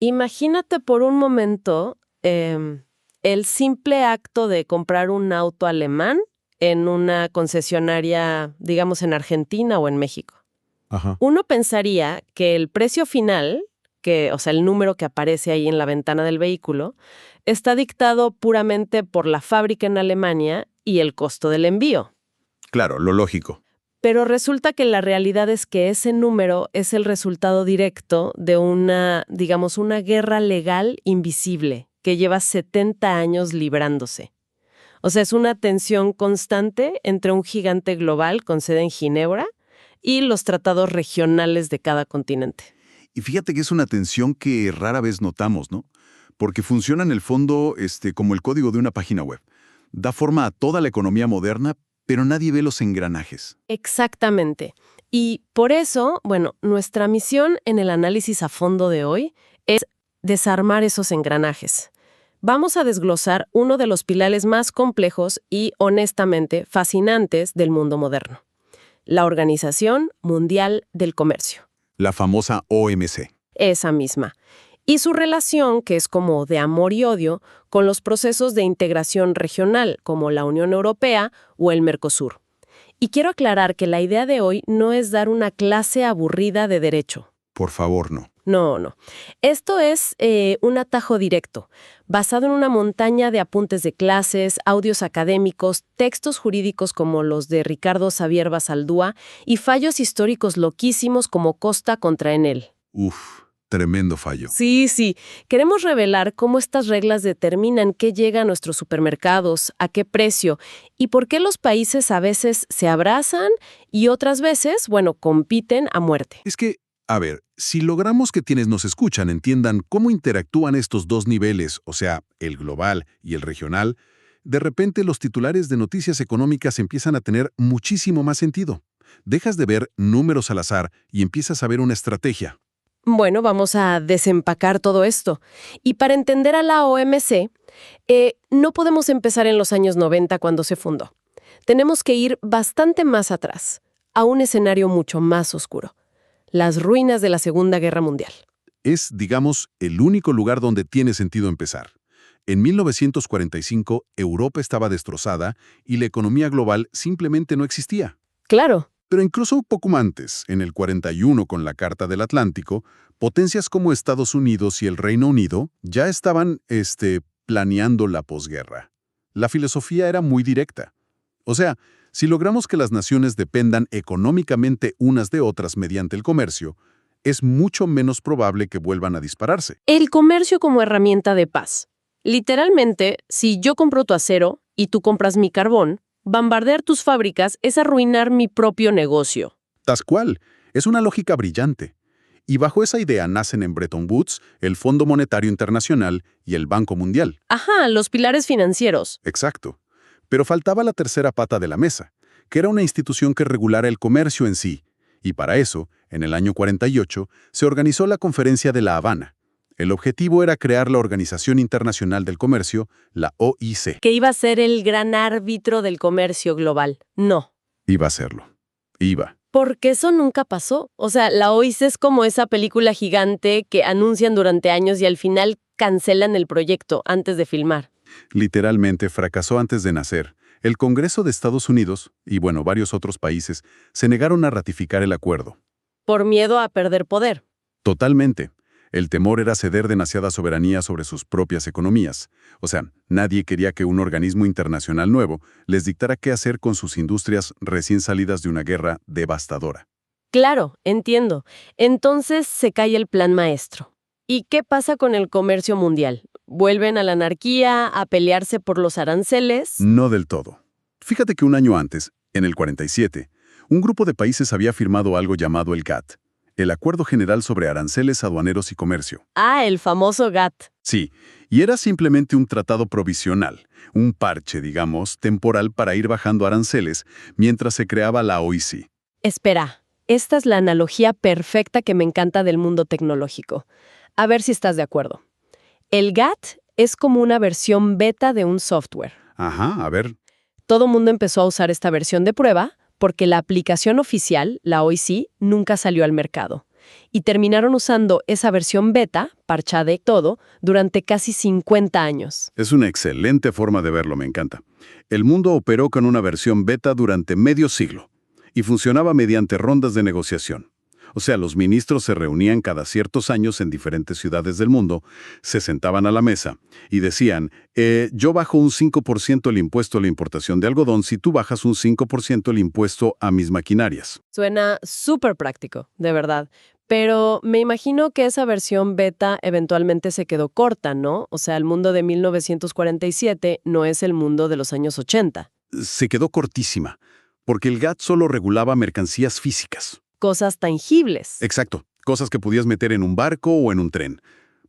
Imagínate por un momento el simple acto de comprar un auto alemán en una concesionaria, digamos, en Argentina o en México. Ajá. Uno pensaría que el precio final, o sea, el número que aparece ahí en la ventana del vehículo, está dictado puramente por la fábrica en Alemania y el costo del envío. Claro, lo lógico. Pero resulta que la realidad es que ese número es el resultado directo de una, digamos, una guerra legal invisible que lleva 70 años librándose. O sea, es una tensión constante entre un gigante global con sede en Ginebra y los tratados regionales de cada continente. Y fíjate que es una tensión que rara vez notamos, ¿no? Porque funciona en el fondo como el código de una página web. Da forma a toda la economía moderna, pero nadie ve los engranajes. Exactamente. Y por eso, bueno, nuestra misión en el análisis a fondo de hoy es desarmar esos engranajes. Vamos a desglosar uno de los pilares más complejos y, honestamente, fascinantes del mundo moderno: la Organización Mundial del Comercio. La famosa OMC. Esa misma. Y su relación, que es como de amor y odio, con los procesos de integración regional, como la Unión Europea o el Mercosur. Y quiero aclarar que la idea de hoy no es dar una clase aburrida de derecho. Por favor, no. No. Esto es un atajo directo, basado en una montaña de apuntes de clases, audios académicos, textos jurídicos como los de Ricardo Xavier Basaldúa y fallos históricos loquísimos como Costa contra Enel. Uf, tremendo fallo. Sí. Queremos revelar cómo estas reglas determinan qué llega a nuestros supermercados, a qué precio y por qué los países a veces se abrazan y otras veces, bueno, compiten a muerte. Es que, a ver, si logramos que quienes nos escuchan entiendan cómo interactúan estos dos niveles, o sea, el global y el regional, de repente los titulares de noticias económicas empiezan a tener muchísimo más sentido. Dejas de ver números al azar y empiezas a ver una estrategia. Bueno, vamos a desempacar todo esto. Y para entender a la OMC, no podemos empezar en los años 90 cuando se fundó. Tenemos que ir bastante más atrás, a un escenario mucho más oscuro: las ruinas de la Segunda Guerra Mundial. Es, digamos, el único lugar donde tiene sentido empezar. En 1945, Europa estaba destrozada y la economía global simplemente no existía. Claro. Pero incluso un poco antes, en el 41 con la Carta del Atlántico, potencias como Estados Unidos y el Reino Unido ya estaban, planeando la posguerra. La filosofía era muy directa. O sea, si logramos que las naciones dependan económicamente unas de otras mediante el comercio, es mucho menos probable que vuelvan a dispararse. El comercio como herramienta de paz. Literalmente, si yo compro tu acero y tú compras mi carbón, bombardear tus fábricas es arruinar mi propio negocio. Tal cual, es una lógica brillante. Y bajo esa idea nacen en Bretton Woods el Fondo Monetario Internacional y el Banco Mundial. Ajá, los pilares financieros. Exacto. Pero faltaba la tercera pata de la mesa, que era una institución que regulara el comercio en sí. Y para eso, en el año 48, se organizó la Conferencia de La Habana. El objetivo era crear la Organización Internacional del Comercio, la OIC. Que iba a ser el gran árbitro del comercio global. No. Iba a serlo. Iba. Porque eso nunca pasó. O sea, la OIC es como esa película gigante que anuncian durante años y al final cancelan el proyecto antes de filmar. Literalmente fracasó antes de nacer. El Congreso de Estados Unidos, y bueno, varios otros países, se negaron a ratificar el acuerdo. Por miedo a perder poder. Totalmente. El temor era ceder demasiada soberanía sobre sus propias economías. O sea, nadie quería que un organismo internacional nuevo les dictara qué hacer con sus industrias recién salidas de una guerra devastadora. Claro, entiendo. Entonces se cae el plan maestro. ¿Y qué pasa con el comercio mundial? ¿Vuelven a la anarquía, a pelearse por los aranceles? No del todo. Fíjate que un año antes, en el 47, un grupo de países había firmado algo llamado el GATT, el Acuerdo General sobre Aranceles Aduaneros y Comercio. Ah, el famoso GATT. Sí, y era simplemente un tratado provisional, un parche, digamos, temporal para ir bajando aranceles mientras se creaba la OIC. Espera, esta es la analogía perfecta que me encanta del mundo tecnológico. A ver si estás de acuerdo. El GATT es como una versión beta de un software. Ajá, a ver. Todo mundo empezó a usar esta versión de prueba porque la aplicación oficial, la OIC, nunca salió al mercado. y terminaron usando esa versión beta, parchada y todo, durante casi 50 años. Es una excelente forma de verlo, me encanta. El mundo operó con una versión beta durante medio siglo y funcionaba mediante rondas de negociación. O sea, los ministros se reunían cada ciertos años en diferentes ciudades del mundo, se sentaban a la mesa y decían, yo bajo un 5% el impuesto a la importación de algodón si tú bajas un 5% el impuesto a mis maquinarias. Suena súper práctico, de verdad. Pero me imagino que esa versión beta eventualmente se quedó corta, ¿no? O sea, el mundo de 1947 no es el mundo de los años 80. Se quedó cortísima, porque el GATT solo regulaba mercancías físicas. Cosas tangibles. Exacto, cosas que podías meter en un barco o en un tren.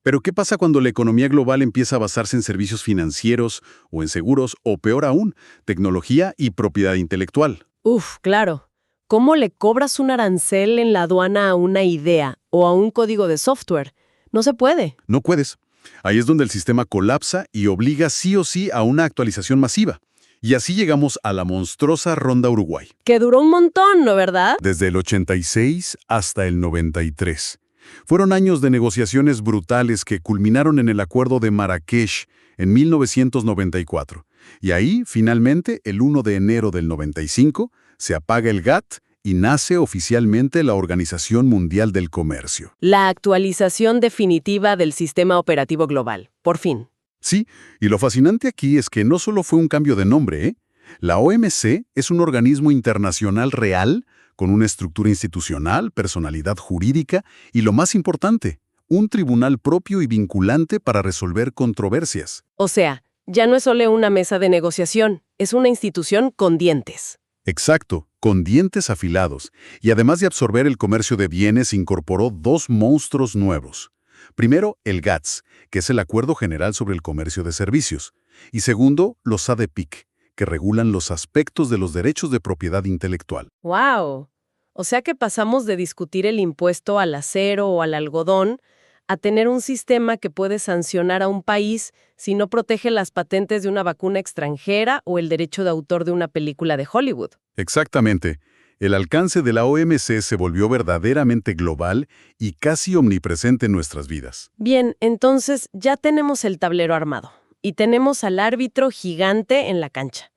Pero ¿qué pasa cuando la economía global empieza a basarse en servicios financieros o en seguros o, peor aún, tecnología y propiedad intelectual? Uf, claro. ¿Cómo le cobras un arancel en la aduana a una idea o a un código de software? No se puede. No puedes. Ahí es donde el sistema colapsa y obliga sí o sí a una actualización masiva. Y así llegamos a la monstruosa Ronda Uruguay. Que duró un montón, ¿no verdad? Desde el 86 hasta el 93. Fueron años de negociaciones brutales que culminaron en el Acuerdo de Marrakech en 1994. Y ahí, finalmente, el 1 de enero del 95, se apaga el GATT y nace oficialmente la Organización Mundial del Comercio. La actualización definitiva del sistema operativo global. Por fin. Sí, y lo fascinante aquí es que no solo fue un cambio de nombre, ¿eh? La OMC es un organismo internacional real, con una estructura institucional, personalidad jurídica y, lo más importante, un tribunal propio y vinculante para resolver controversias. O sea, ya no es solo una mesa de negociación, es una institución con dientes. Exacto, con dientes afilados. Y además de absorber el comercio de bienes, incorporó dos monstruos nuevos. Primero, el GATS, que es el Acuerdo General sobre el Comercio de Servicios. Y segundo, los ADPIC, que regulan los aspectos de los derechos de propiedad intelectual. ¡Wow! O sea que pasamos de discutir el impuesto al acero o al algodón a tener un sistema que puede sancionar a un país si no protege las patentes de una vacuna extranjera o el derecho de autor de una película de Hollywood. Exactamente. El alcance de la OMC se volvió verdaderamente global y casi omnipresente en nuestras vidas. Bien, entonces ya tenemos el tablero armado y tenemos al árbitro gigante en la cancha.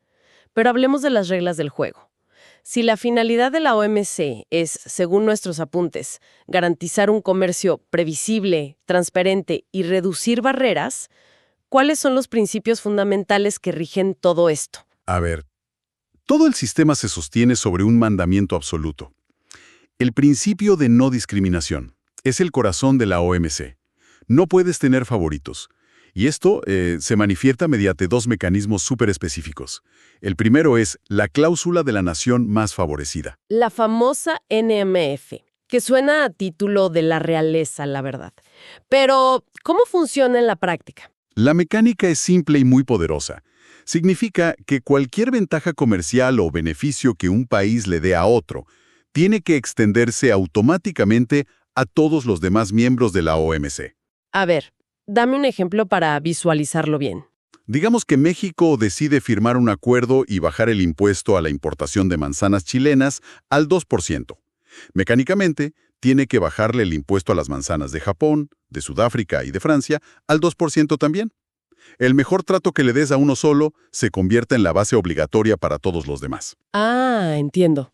Pero hablemos de las reglas del juego. Si la finalidad de la OMC es, según nuestros apuntes, garantizar un comercio previsible, transparente y reducir barreras, ¿cuáles son los principios fundamentales que rigen todo esto? A ver, todo el sistema se sostiene sobre un mandamiento absoluto. El principio de no discriminación es el corazón de la OMC. No puedes tener favoritos. Y esto se manifiesta mediante dos mecanismos súper específicos. El primero es la cláusula de la nación más favorecida. La famosa NMF, que suena a título de la realeza, la verdad. Pero, ¿cómo funciona en la práctica? La mecánica es simple y muy poderosa. Significa que cualquier ventaja comercial o beneficio que un país le dé a otro tiene que extenderse automáticamente a todos los demás miembros de la OMC. A ver, dame un ejemplo para visualizarlo bien. Digamos que México decide firmar un acuerdo y bajar el impuesto a la importación de manzanas chilenas al 2%. Mecánicamente, tiene que bajarle el impuesto a las manzanas de Japón, de Sudáfrica y de Francia al 2% también. El mejor trato que le des a uno solo se convierte en la base obligatoria para todos los demás. Ah, entiendo.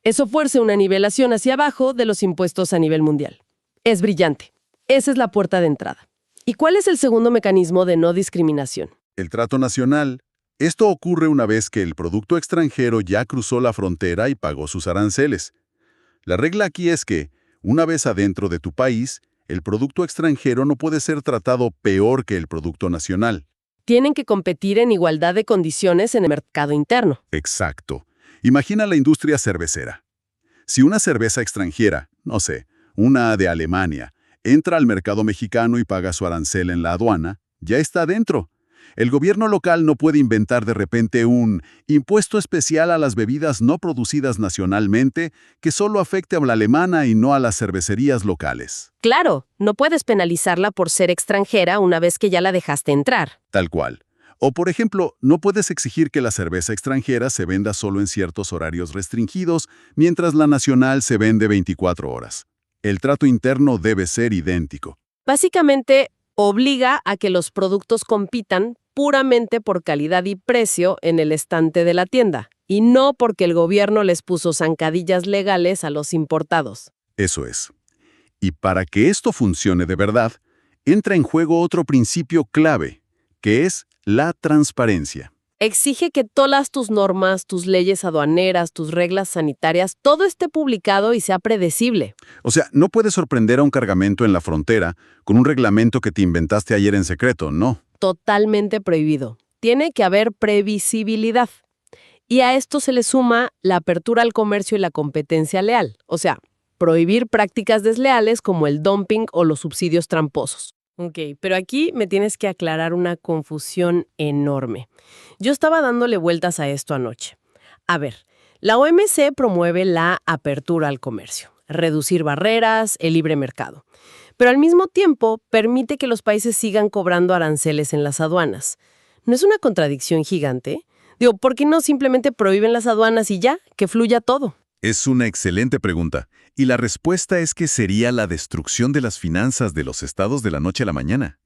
Eso fuerza una nivelación hacia abajo de los impuestos a nivel mundial. Es brillante. Esa es la puerta de entrada. ¿Y cuál es el segundo mecanismo de no discriminación? El trato nacional. Esto ocurre una vez que el producto extranjero ya cruzó la frontera y pagó sus aranceles. La regla aquí es que, una vez adentro de tu país, el producto extranjero no puede ser tratado peor que el producto nacional. Tienen que competir en igualdad de condiciones en el mercado interno. Exacto. Imagina la industria cervecera. Si una cerveza extranjera, no sé, una de Alemania, entra al mercado mexicano y paga su arancel en la aduana, ya está dentro. El gobierno local no puede inventar de repente un impuesto especial a las bebidas no producidas nacionalmente que solo afecte a la alemana y no a las cervecerías locales. Claro, no puedes penalizarla por ser extranjera una vez que ya la dejaste entrar. Tal cual. O, por ejemplo, no puedes exigir que la cerveza extranjera se venda solo en ciertos horarios restringidos, mientras la nacional se vende 24 horas. El trato interno debe ser idéntico. Básicamente, obliga a que los productos compitan puramente por calidad y precio en el estante de la tienda, y no porque el gobierno les puso zancadillas legales a los importados. Eso es. Y para que esto funcione de verdad, entra en juego otro principio clave, que es la transparencia. Exige que todas tus normas, tus leyes aduaneras, tus reglas sanitarias, todo esté publicado y sea predecible. O sea, no puedes sorprender a un cargamento en la frontera con un reglamento que te inventaste ayer en secreto, no. Totalmente prohibido. Tiene que haber previsibilidad. Y a esto se le suma la apertura al comercio y la competencia leal. O sea, prohibir prácticas desleales como el dumping o los subsidios tramposos. Ok, pero aquí me tienes que aclarar una confusión enorme. Yo estaba dándole vueltas a esto anoche. A ver, la OMC promueve la apertura al comercio, reducir barreras, el libre mercado. Pero al mismo tiempo permite que los países sigan cobrando aranceles en las aduanas. ¿No es una contradicción gigante? Digo, ¿por qué no simplemente prohíben las aduanas y ya, que fluya todo? Es una excelente pregunta, y la respuesta es que sería la destrucción de las finanzas de los estados de la noche a la mañana.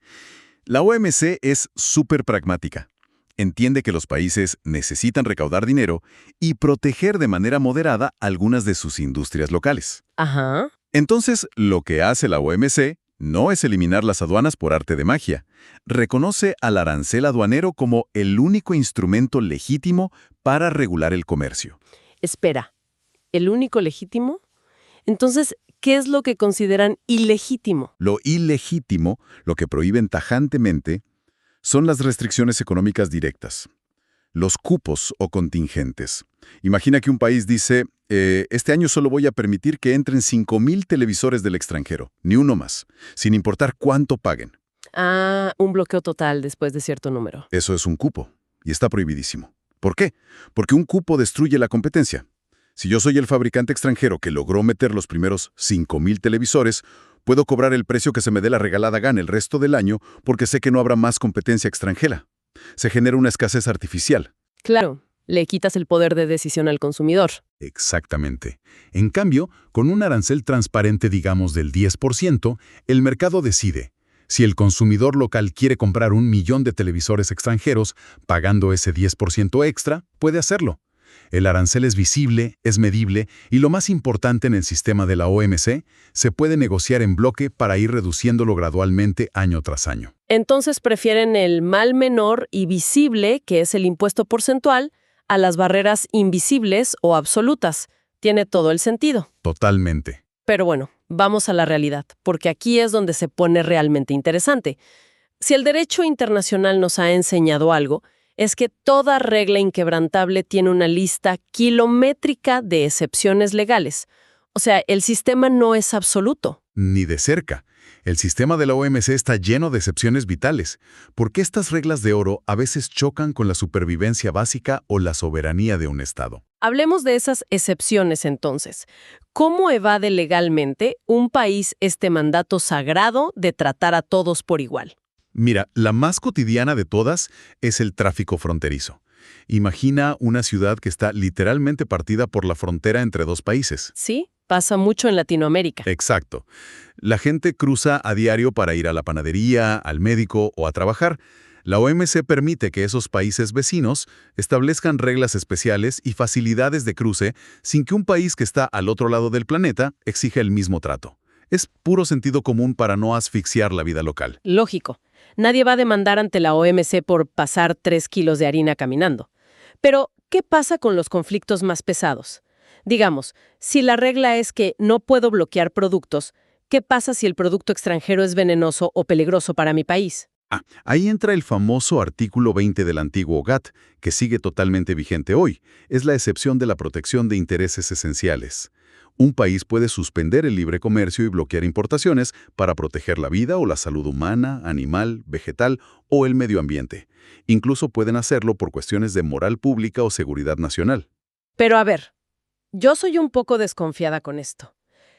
La OMC es súper pragmática. Entiende que los países necesitan recaudar dinero y proteger de manera moderada algunas de sus industrias locales. Ajá. Entonces, lo que hace la OMC no es eliminar las aduanas por arte de magia. Reconoce al arancel aduanero como el único instrumento legítimo para regular el comercio. Espera, ¿el único legítimo? Entonces, ¿qué es lo que consideran ilegítimo? Lo ilegítimo, lo que prohíben tajantemente, son las restricciones económicas directas, los cupos o contingentes. Imagina que un país dice, este año solo voy a permitir que entren 5,000 televisores del extranjero, ni uno más, sin importar cuánto paguen. Ah, un bloqueo total después de cierto número. Eso es un cupo, y está prohibidísimo. ¿Por qué? Porque un cupo destruye la competencia. Si yo soy el fabricante extranjero que logró meter los primeros 5,000 televisores, puedo cobrar el precio que se me dé la regalada gana el resto del año porque sé que no habrá más competencia extranjera. Se genera una escasez artificial. Claro, le quitas el poder de decisión al consumidor. Exactamente. En cambio, con un arancel transparente, digamos, del 10%, el mercado decide. Si el consumidor local quiere comprar 1,000,000 de televisores extranjeros, pagando ese 10% extra, puede hacerlo. El arancel es visible, es medible y lo más importante en el sistema de la OMC, se puede negociar en bloque para ir reduciéndolo gradualmente año tras año. Entonces prefieren el mal menor y visible, que es el impuesto porcentual, a las barreras invisibles o absolutas. Tiene todo el sentido. Totalmente. Pero bueno, vamos a la realidad, porque aquí es donde se pone realmente interesante. Si el derecho internacional nos ha enseñado algo, es que toda regla inquebrantable tiene una lista kilométrica de excepciones legales. O sea, el sistema no es absoluto. Ni de cerca. El sistema de la OMC está lleno de excepciones vitales, porque estas reglas de oro a veces chocan con la supervivencia básica o la soberanía de un Estado. Hablemos de esas excepciones entonces. ¿Cómo evade legalmente un país este mandato sagrado de tratar a todos por igual? Mira, la más cotidiana de todas es el tráfico fronterizo. Imagina una ciudad que está literalmente partida por la frontera entre dos países. Sí, pasa mucho en Latinoamérica. Exacto. La gente cruza a diario para ir a la panadería, al médico o a trabajar. La OMC permite que esos países vecinos establezcan reglas especiales y facilidades de cruce sin que un país que está al otro lado del planeta exija el mismo trato. Es puro sentido común para no asfixiar la vida local. Lógico. Nadie va a demandar ante la OMC por pasar 3 kilos de harina caminando. Pero, ¿qué pasa con los conflictos más pesados? Digamos, si la regla es que no puedo bloquear productos, ¿qué pasa si el producto extranjero es venenoso o peligroso para mi país? Ahí entra el famoso artículo 20 del antiguo GATT, que sigue totalmente vigente hoy. Es la excepción de la protección de intereses esenciales. Un país puede suspender el libre comercio y bloquear importaciones para proteger la vida o la salud humana, animal, vegetal o el medio ambiente. Incluso pueden hacerlo por cuestiones de moral pública o seguridad nacional. Pero a ver, yo soy un poco desconfiada con esto.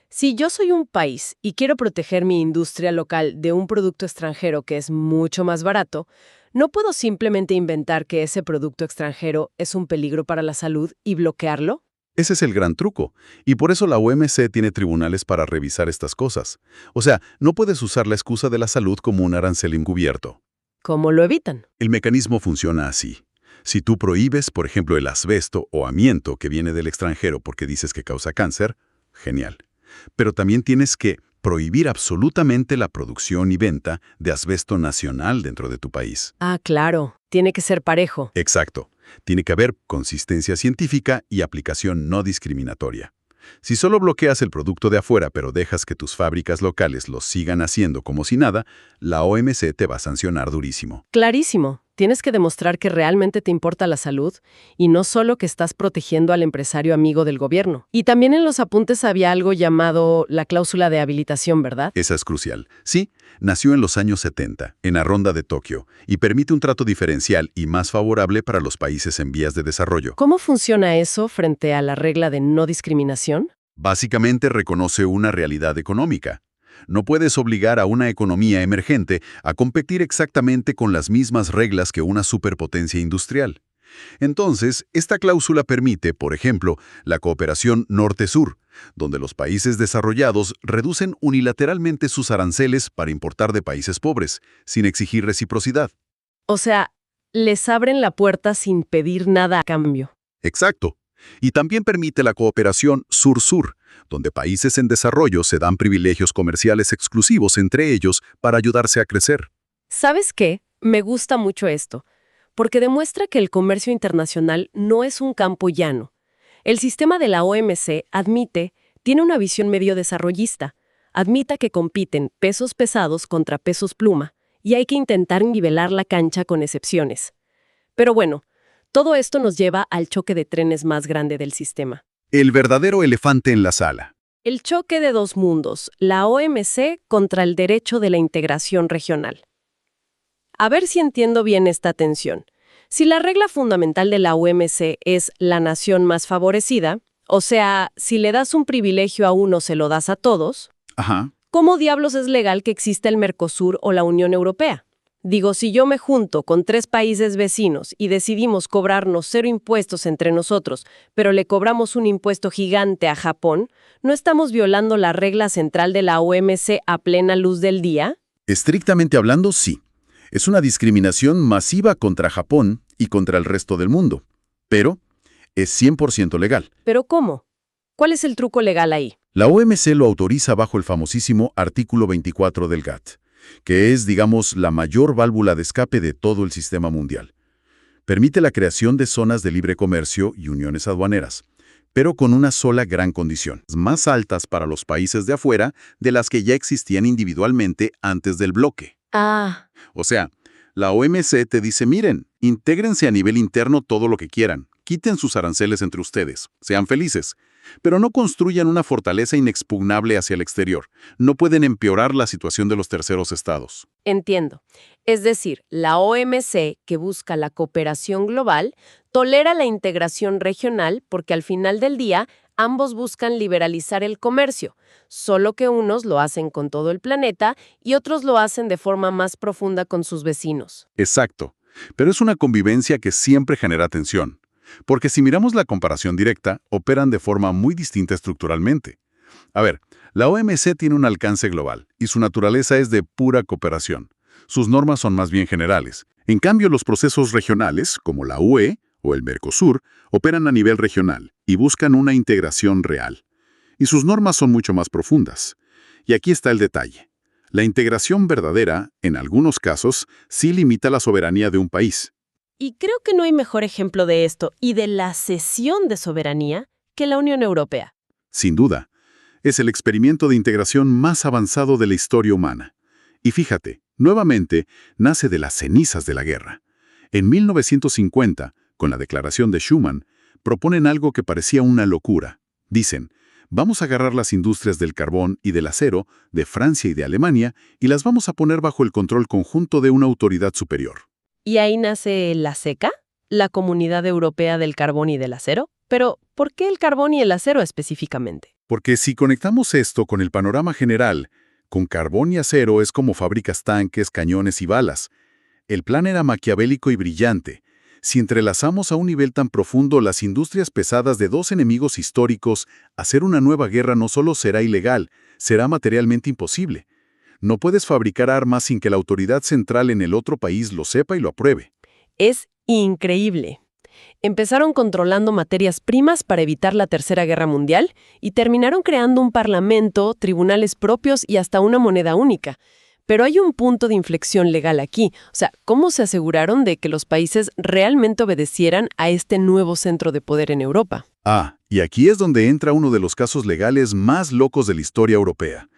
Si yo soy un país y quiero proteger mi industria local de un producto extranjero que es mucho más barato, ¿no puedo simplemente inventar que ese producto extranjero es un peligro para la salud y bloquearlo? Ese es el gran truco, y por eso la OMC tiene tribunales para revisar estas cosas. O sea, no puedes usar la excusa de la salud como un arancel encubierto. ¿Cómo lo evitan? El mecanismo funciona así. Si tú prohíbes, por ejemplo, el asbesto o amianto que viene del extranjero porque dices que causa cáncer, genial. Pero también tienes que prohibir absolutamente la producción y venta de asbesto nacional dentro de tu país. Ah, claro. Tiene que ser parejo. Exacto. Tiene que haber consistencia científica y aplicación no discriminatoria. Si solo bloqueas el producto de afuera pero dejas que tus fábricas locales lo sigan haciendo como si nada, la OMC te va a sancionar durísimo. Clarísimo. Tienes que demostrar que realmente te importa la salud y no solo que estás protegiendo al empresario amigo del gobierno. Y también en los apuntes había algo llamado la cláusula de habilitación, ¿verdad? Esa es crucial. Sí, nació en los años 70, en la Ronda de Tokio, y permite un trato diferencial y más favorable para los países en vías de desarrollo. ¿Cómo funciona eso frente a la regla de no discriminación? Básicamente reconoce una realidad económica. No puedes obligar a una economía emergente a competir exactamente con las mismas reglas que una superpotencia industrial. Entonces, esta cláusula permite, por ejemplo, la cooperación norte-sur, donde los países desarrollados reducen unilateralmente sus aranceles para importar de países pobres, sin exigir reciprocidad. O sea, les abren la puerta sin pedir nada a cambio. Exacto. Y también permite la cooperación sur-sur, donde países en desarrollo se dan privilegios comerciales exclusivos entre ellos para ayudarse a crecer. ¿Sabes qué? Me gusta mucho esto, porque demuestra que el comercio internacional no es un campo llano. El sistema de la OMC tiene una visión medio desarrollista, admita que compiten pesos pesados contra pesos pluma, y hay que intentar nivelar la cancha con excepciones. Pero bueno, todo esto nos lleva al choque de trenes más grande del sistema. El verdadero elefante en la sala. El choque de dos mundos, la OMC contra el derecho de la integración regional. A ver si entiendo bien esta tensión. Si la regla fundamental de la OMC es la nación más favorecida, o sea, si le das un privilegio a uno se lo das a todos, Ajá. ¿cómo diablos es legal que exista el Mercosur o la Unión Europea? Digo, si yo me junto con 3 países vecinos y decidimos cobrarnos 0 impuestos entre nosotros, pero le cobramos un impuesto gigante a Japón, ¿no estamos violando la regla central de la OMC a plena luz del día? Estrictamente hablando, sí. Es una discriminación masiva contra Japón y contra el resto del mundo. Pero es 100% legal. ¿Pero cómo? ¿Cuál es el truco legal ahí? La OMC lo autoriza bajo el famosísimo artículo 24 del GATT, que es, digamos, la mayor válvula de escape de todo el sistema mundial. Permite la creación de zonas de libre comercio y uniones aduaneras, pero con una sola gran condición: más altas para los países de afuera de las que ya existían individualmente antes del bloque. Ah, O sea, la OMC te dice, miren, intégrense a nivel interno todo lo que quieran, quiten sus aranceles entre ustedes, sean felices, pero no construyan una fortaleza inexpugnable hacia el exterior. No pueden empeorar la situación de los terceros estados. entiendo. Es decir, la OMC, que busca la cooperación global, tolera la integración regional porque al final del día ambos buscan liberalizar el comercio, solo que unos lo hacen con todo el planeta y otros lo hacen de forma más profunda con sus vecinos. Exacto, pero es una convivencia que siempre genera tensión. Porque si miramos la comparación directa, operan de forma muy distinta estructuralmente. A ver, la OMC tiene un alcance global y su naturaleza es de pura cooperación. Sus normas son más bien generales. En cambio, los procesos regionales, como la UE o el Mercosur, operan a nivel regional y buscan una integración real. Y sus normas son mucho más profundas. Y aquí está el detalle. La integración verdadera, en algunos casos, sí limita la soberanía de un país. Y creo que no hay mejor ejemplo de esto y de la cesión de soberanía que la Unión Europea. Sin duda, es el experimento de integración más avanzado de la historia humana. Y fíjate, nuevamente, nace de las cenizas de la guerra. En 1950, con la Declaración de Schuman, proponen algo que parecía una locura. Dicen, vamos a agarrar las industrias del carbón y del acero de Francia y de Alemania y las vamos a poner bajo el control conjunto de una autoridad superior. Y ahí nace la CECA, la Comunidad Europea del Carbón y del Acero. Pero, ¿por qué el carbón y el acero específicamente? Porque si conectamos esto con el panorama general, con carbón y acero es como fabricas tanques, cañones y balas. El plan era maquiavélico y brillante. Si entrelazamos a un nivel tan profundo las industrias pesadas de dos enemigos históricos, hacer una nueva guerra no solo será ilegal, será materialmente imposible. No puedes fabricar armas sin que la autoridad central en el otro país lo sepa y lo apruebe. Es increíble. Empezaron controlando materias primas para evitar la Tercera Guerra Mundial y terminaron creando un parlamento, tribunales propios y hasta una moneda única. Pero hay un punto de inflexión legal aquí. O sea, ¿cómo se aseguraron de que los países realmente obedecieran a este nuevo centro de poder en Europa? Y aquí es donde entra uno de los casos legales más locos de la historia europea.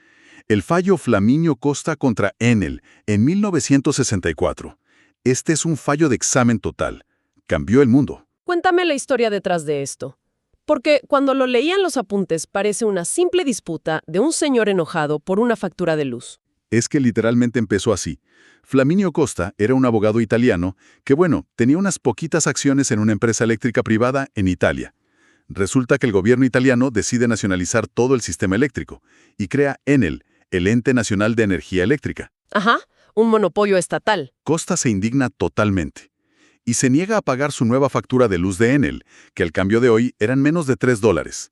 El fallo Flaminio Costa contra Enel en 1964. Este es un fallo de examen total. Cambió el mundo. Cuéntame la historia detrás de esto. Porque cuando lo leían los apuntes parece una simple disputa de un señor enojado por una factura de luz. Es que literalmente empezó así. Flaminio Costa era un abogado italiano que, tenía unas poquitas acciones en una empresa eléctrica privada en Italia. Resulta que el gobierno italiano decide nacionalizar todo el sistema eléctrico y crea Enel, el Ente Nacional de Energía Eléctrica. Ajá, un monopolio estatal. Costa se indigna totalmente y se niega a pagar su nueva factura de luz de Enel, que al cambio de hoy eran menos de $3.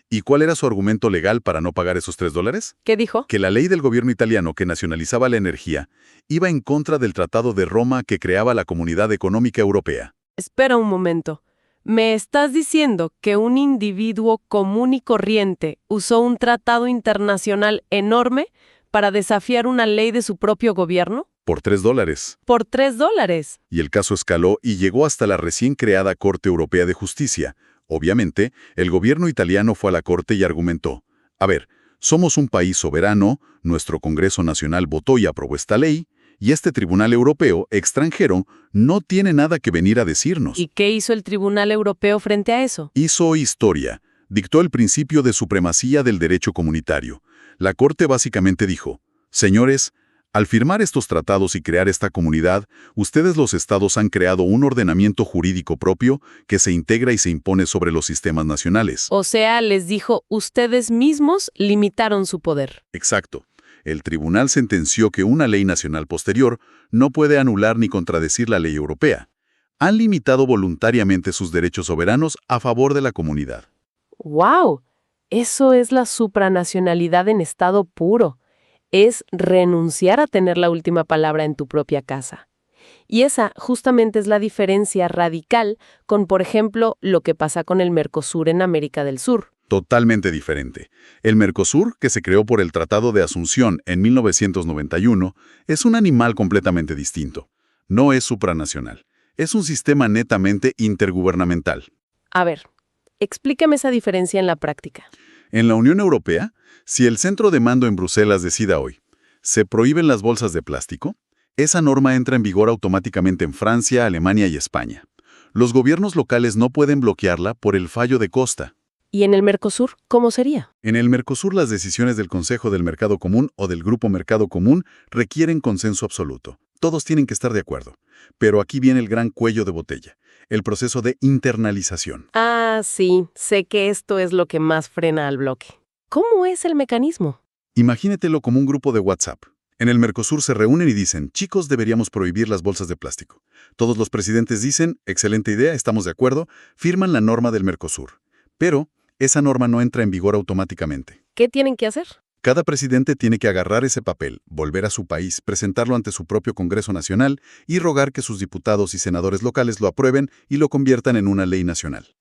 ¿Y cuál era su argumento legal para no pagar esos $3? ¿Qué dijo? Que la ley del gobierno italiano que nacionalizaba la energía iba en contra del Tratado de Roma que creaba la Comunidad Económica Europea. Espera un momento. ¿Me estás diciendo que un individuo común y corriente usó un tratado internacional enorme para desafiar una ley de su propio gobierno? Por $3. ¿Por $3? Y el caso escaló y llegó hasta la recién creada Corte Europea de Justicia. Obviamente, el gobierno italiano fue a la Corte y argumentó: a ver, somos un país soberano, nuestro Congreso Nacional votó y aprobó esta ley, y este Tribunal Europeo extranjero no tiene nada que venir a decirnos. ¿Y qué hizo el Tribunal Europeo frente a eso? Hizo historia, dictó el principio de supremacía del derecho comunitario. La Corte básicamente dijo: señores, al firmar estos tratados y crear esta comunidad, ustedes los estados han creado un ordenamiento jurídico propio que se integra y se impone sobre los sistemas nacionales. O sea, les dijo, ustedes mismos limitaron su poder. Exacto. El tribunal sentenció que una ley nacional posterior no puede anular ni contradecir la ley europea. Han limitado voluntariamente sus derechos soberanos a favor de la comunidad. ¡Wow! Eso es la supranacionalidad en estado puro. Es renunciar a tener la última palabra en tu propia casa. Y esa justamente es la diferencia radical con, por ejemplo, lo que pasa con el Mercosur en América del Sur. Totalmente diferente. El Mercosur, que se creó por el Tratado de Asunción en 1991, es un animal completamente distinto. No es supranacional. Es un sistema netamente intergubernamental. A ver, explícame esa diferencia en la práctica. En la Unión Europea, si el centro de mando en Bruselas decida hoy, se prohíben las bolsas de plástico, esa norma entra en vigor automáticamente en Francia, Alemania y España. Los gobiernos locales no pueden bloquearla por el fallo de Costa. ¿Y en el Mercosur, cómo sería? En el Mercosur, las decisiones del Consejo del Mercado Común o del Grupo Mercado Común requieren consenso absoluto. Todos tienen que estar de acuerdo. Pero aquí viene el gran cuello de botella, el proceso de internalización. Ah, sí, sé que esto es lo que más frena al bloque. ¿Cómo es el mecanismo? Imagínatelo como un grupo de WhatsApp. En el Mercosur se reúnen y dicen: chicos, deberíamos prohibir las bolsas de plástico. Todos los presidentes dicen: excelente idea, estamos de acuerdo, firman la norma del Mercosur. Pero esa norma no entra en vigor automáticamente. ¿Qué tienen que hacer? Cada presidente tiene que agarrar ese papel, volver a su país, presentarlo ante su propio Congreso Nacional y rogar que sus diputados y senadores locales lo aprueben y lo conviertan en una ley nacional.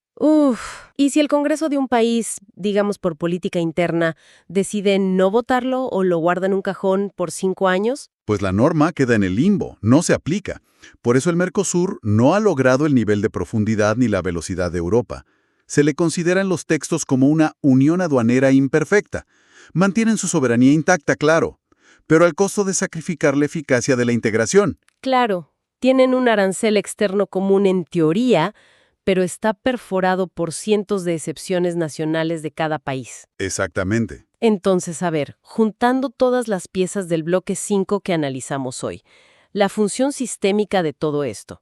¿Y si el Congreso de un país, digamos por política interna, decide no votarlo o lo guarda en un cajón por 5 años? Pues la norma queda en el limbo, no se aplica. Por eso el Mercosur no ha logrado el nivel de profundidad ni la velocidad de Europa. Se le considera en los textos como una unión aduanera imperfecta. Mantienen su soberanía intacta, claro, pero al costo de sacrificar la eficacia de la integración. Claro, tienen un arancel externo común en teoría, pero está perforado por cientos de excepciones nacionales de cada país. Exactamente. Entonces, a ver, juntando todas las piezas del bloque 5 que analizamos hoy, la función sistémica de todo esto.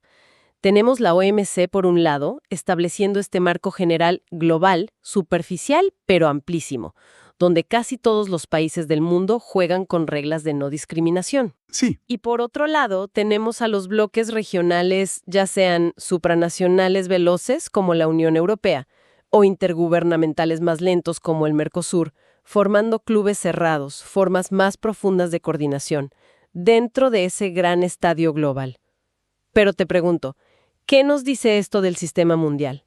Tenemos la OMC por un lado, estableciendo este marco general global, superficial pero amplísimo, donde casi todos los países del mundo juegan con reglas de no discriminación. Sí, Y por otro lado, tenemos a los bloques regionales, ya sean supranacionales veloces como la Unión Europea o intergubernamentales más lentos como el Mercosur, formando clubes cerrados, formas más profundas de coordinación, dentro de ese gran estadio global. Pero te pregunto, ¿qué nos dice esto del sistema mundial?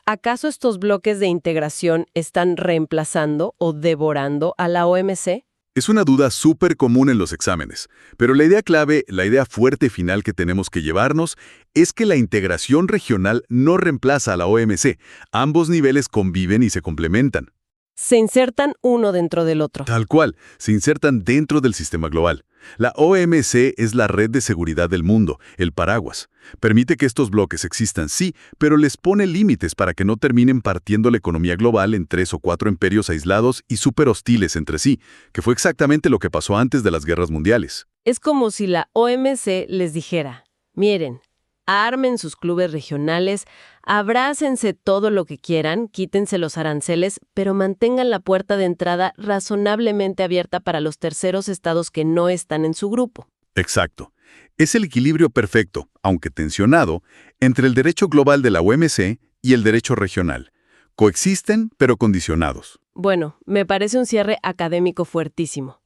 ¿Acaso estos bloques de integración están reemplazando o devorando a la OMC? Es una duda súper común en los exámenes, pero la idea clave, la idea fuerte final que tenemos que llevarnos es que la integración regional no reemplaza a la OMC. Ambos niveles conviven y se complementan. Se insertan uno dentro del otro. Tal cual, se insertan dentro del sistema global. La OMC es la red de seguridad del mundo, el paraguas. Permite que estos bloques existan, sí, pero les pone límites para que no terminen partiendo la economía global en 3 o 4 imperios aislados y súper hostiles entre sí, que fue exactamente lo que pasó antes de las guerras mundiales. Es como si la OMC les dijera, miren, armen sus clubes regionales, abrácense todo lo que quieran, quítense los aranceles, pero mantengan la puerta de entrada razonablemente abierta para los terceros estados que no están en su grupo. Exacto. Es el equilibrio perfecto, aunque tensionado, entre el derecho global de la OMC y el derecho regional. Coexisten, pero condicionados. Bueno, me parece un cierre académico fuertísimo.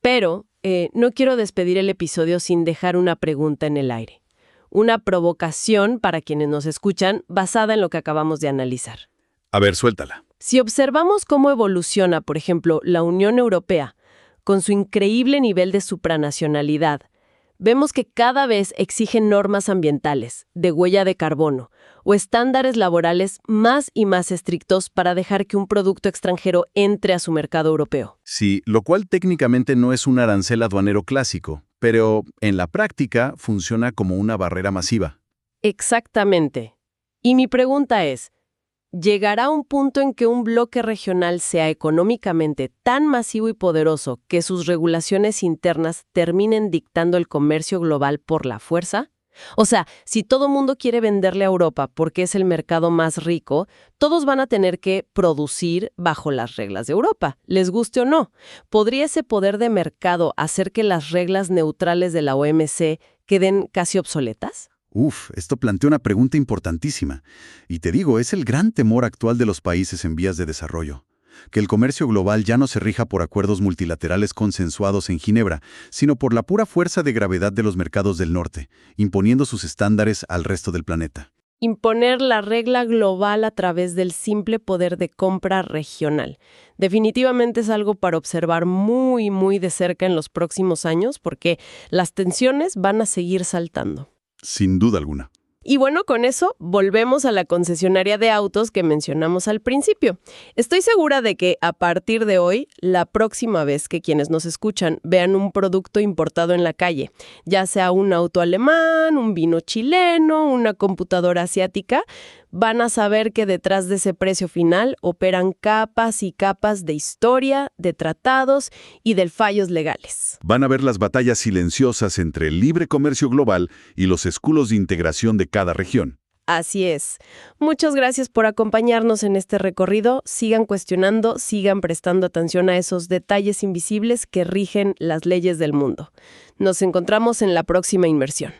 Pero no quiero despedir el episodio sin dejar una pregunta en el aire. Una provocación para quienes nos escuchan basada en lo que acabamos de analizar. A ver, suéltala. Si observamos cómo evoluciona, por ejemplo, la Unión Europea, con su increíble nivel de supranacionalidad, vemos que cada vez exigen normas ambientales, de huella de carbono, o estándares laborales más y más estrictos para dejar que un producto extranjero entre a su mercado europeo. sí, lo cual técnicamente no es un arancel aduanero clásico, pero en la práctica funciona como una barrera masiva. Exactamente. Y mi pregunta es, ¿llegará un punto en que un bloque regional sea económicamente tan masivo y poderoso que sus regulaciones internas terminen dictando el comercio global por la fuerza? O sea, si todo mundo quiere venderle a Europa porque es el mercado más rico, todos van a tener que producir bajo las reglas de Europa, les guste o no. ¿Podría ese poder de mercado hacer que las reglas neutrales de la OMC queden casi obsoletas? Esto plantea una pregunta importantísima. Y te digo, es el gran temor actual de los países en vías de desarrollo. Que el comercio global ya no se rija por acuerdos multilaterales consensuados en Ginebra, sino por la pura fuerza de gravedad de los mercados del norte, imponiendo sus estándares al resto del planeta. Imponer la regla global a través del simple poder de compra regional. Definitivamente es algo para observar muy, muy de cerca en los próximos años porque las tensiones van a seguir saltando. Sin duda alguna. Y bueno, con eso volvemos a la concesionaria de autos que mencionamos al principio. Estoy segura de que a partir de hoy, la próxima vez que quienes nos escuchan vean un producto importado en la calle, ya sea un auto alemán, un vino chileno, una computadora asiática, van a saber que detrás de ese precio final operan capas y capas de historia, de tratados y de fallos legales. Van a ver las batallas silenciosas entre el libre comercio global y los escudos de integración de cada región. Así es. Muchas gracias por acompañarnos en este recorrido. Sigan cuestionando, sigan prestando atención a esos detalles invisibles que rigen las leyes del mundo. Nos encontramos en la próxima inmersión.